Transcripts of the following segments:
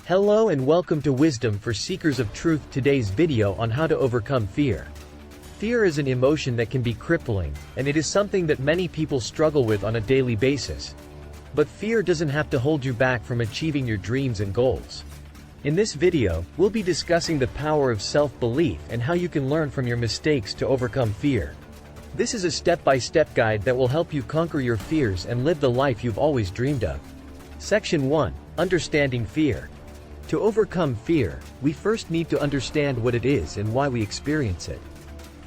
Hello and welcome to Wisdom for Seekers of Truth. Today's video on how to overcome fear. Fear is an emotion that can be crippling, and it is something that many people struggle with on a daily basis. But fear doesn't have to hold you back from achieving your dreams and goals. In this video, we'll be discussing the power of self-belief and how you can learn from your mistakes to overcome fear. This is a step-by-step guide that will help you conquer your fears and live the life you've always dreamed of. Section 1. Understanding fear. To overcome fear, we first need to understand what it is and why we experience it.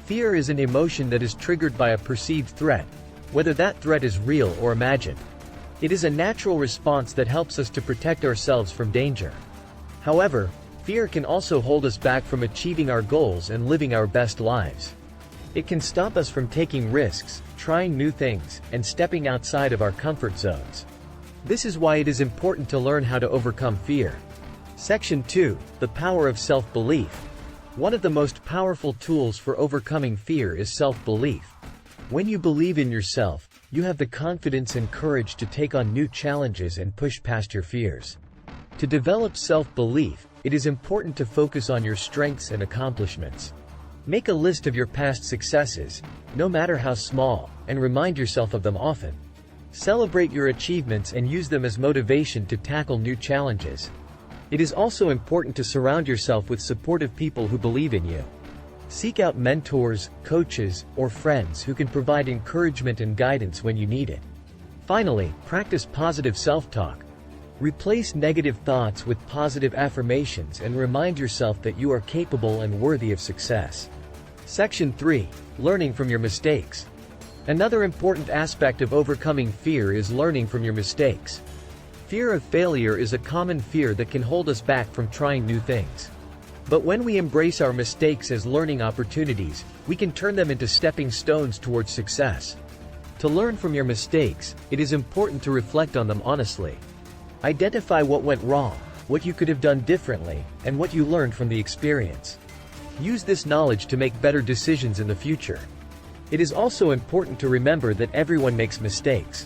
Fear is an emotion that is triggered by a perceived threat, whether that threat is real or imagined. It is a natural response that helps us to protect ourselves from danger. However, fear can also hold us back from achieving our goals and living our best lives. It can stop us from taking risks, trying new things, and stepping outside of our comfort zones. This is why it is important to learn how to overcome fear. Section 2. The power of self-belief. One of the most powerful tools for overcoming fear is self-belief. When you believe in yourself, you have the confidence and courage to take on new challenges and push past your fears. To develop self-belief, it is important to focus on your strengths and accomplishments. Make a list of your past successes, no matter how small, and remind yourself of them often. Celebrate your achievements and use them as motivation to tackle new challenges. It is also important to surround yourself with supportive people who believe in you. Seek out mentors, coaches, or friends who can provide encouragement and guidance when you need it. Finally, practice positive self-talk. Replace negative thoughts with positive affirmations and remind yourself that you are capable and worthy of success. Section 3. Learning from your mistakes. Another important aspect of overcoming fear is learning from your mistakes. Fear of failure is a common fear that can hold us back from trying new things. But when we embrace our mistakes as learning opportunities, we can turn them into stepping stones towards success. To learn from your mistakes, it is important to reflect on them honestly. Identify what went wrong, what you could have done differently, and what you learned from the experience. Use this knowledge to make better decisions in the future. It is also important to remember that everyone makes mistakes.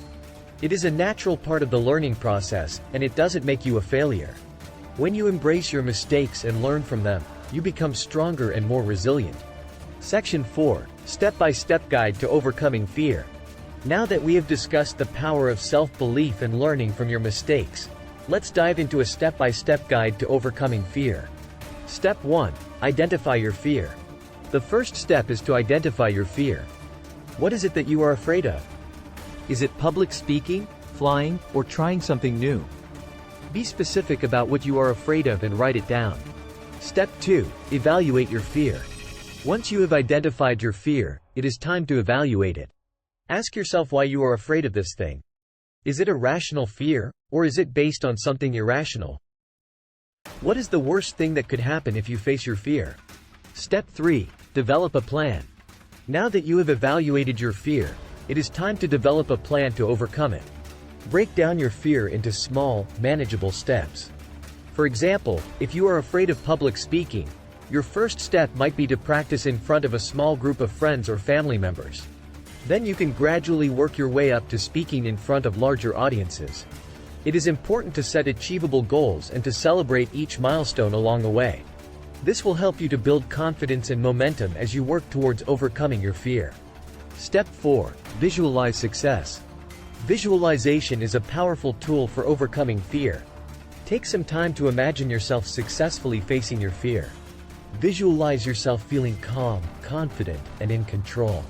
It is a natural part of the learning process, and it doesn't make you a failure. When you embrace your mistakes and learn from them, you become stronger and more resilient. Section 4. Step-by-step guide to overcoming fear. Now that we have discussed the power of self-belief and learning from your mistakes, let's dive into a step-by-step guide to overcoming fear. Step 1. Identify your fear. The first step is to identify your fear. What is it that you are afraid of? Is it public speaking, flying, or trying something new? Be specific about what you are afraid of and write it down. Step 2. Evaluate your fear. Once you have identified your fear, it is time to evaluate it. Ask yourself why you are afraid of this thing. Is it a rational fear, or is it based on something irrational? What is the worst thing that could happen if you face your fear? Step 3. Develop a plan. Now that you have evaluated your fear, it is time to develop a plan to overcome it. Break down your fear into small, manageable steps. For example, if you are afraid of public speaking, your first step might be to practice in front of a small group of friends or family members. Then you can gradually work your way up to speaking in front of larger audiences. It is important to set achievable goals and to celebrate each milestone along the way. This will help you to build confidence and momentum as you work towards overcoming your fear. Step 4. Visualize success. Visualization is a powerful tool for overcoming fear. Take some time to imagine yourself successfully facing your fear. Visualize yourself feeling calm, confident, and in control.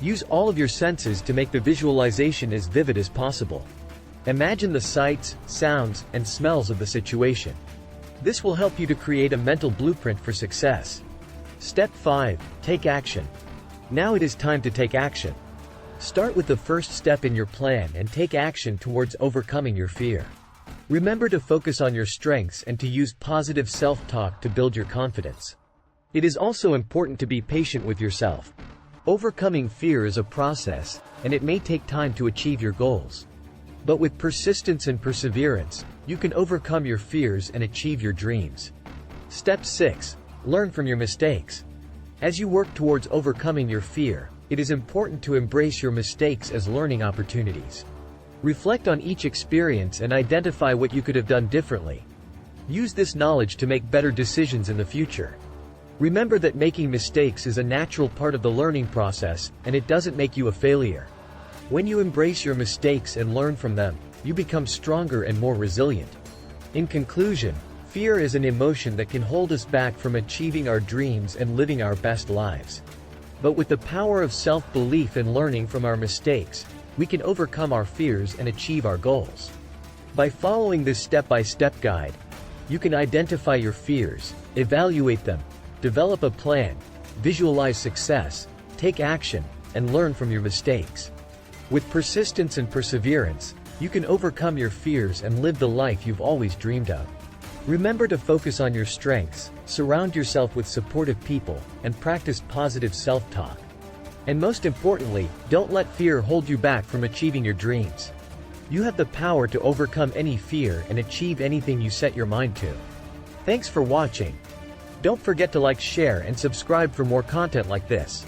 Use all of your senses to make the visualization as vivid as possible. Imagine the sights, sounds, and smells of the situation. This will help you to create a mental blueprint for success. Step 5. Take action. Now it is time to take action. Start with the first step in your plan and take action towards overcoming your fear. Remember to focus on your strengths and to use positive self-talk to build your confidence. It is also important to be patient with yourself. Overcoming fear is a process, and it may take time to achieve your goals. But with persistence and perseverance, you can overcome your fears and achieve your dreams. Step 6. Learn from your mistakes. As you work towards overcoming your fear, it is important to embrace your mistakes as learning opportunities. Reflect on each experience and identify what you could have done differently. Use this knowledge to make better decisions in the future. Remember that making mistakes is a natural part of the learning process, and it doesn't make you a failure. When you embrace your mistakes and learn from them, you become stronger and more resilient. In conclusion, fear is an emotion that can hold us back from achieving our dreams and living our best lives. But with the power of self-belief and learning from our mistakes, we can overcome our fears and achieve our goals. By following this step-by-step guide, you can identify your fears, evaluate them, develop a plan, visualize success, take action, and learn from your mistakes. With persistence and perseverance, you can overcome your fears and live the life you've always dreamed of. Remember to focus on your strengths, surround yourself with supportive people, and practice positive self-talk. And most importantly, don't let fear hold you back from achieving your dreams. You have the power to overcome any fear and achieve anything you set your mind to. Thanks for watching. Don't forget to like, share, and subscribe for more content like this.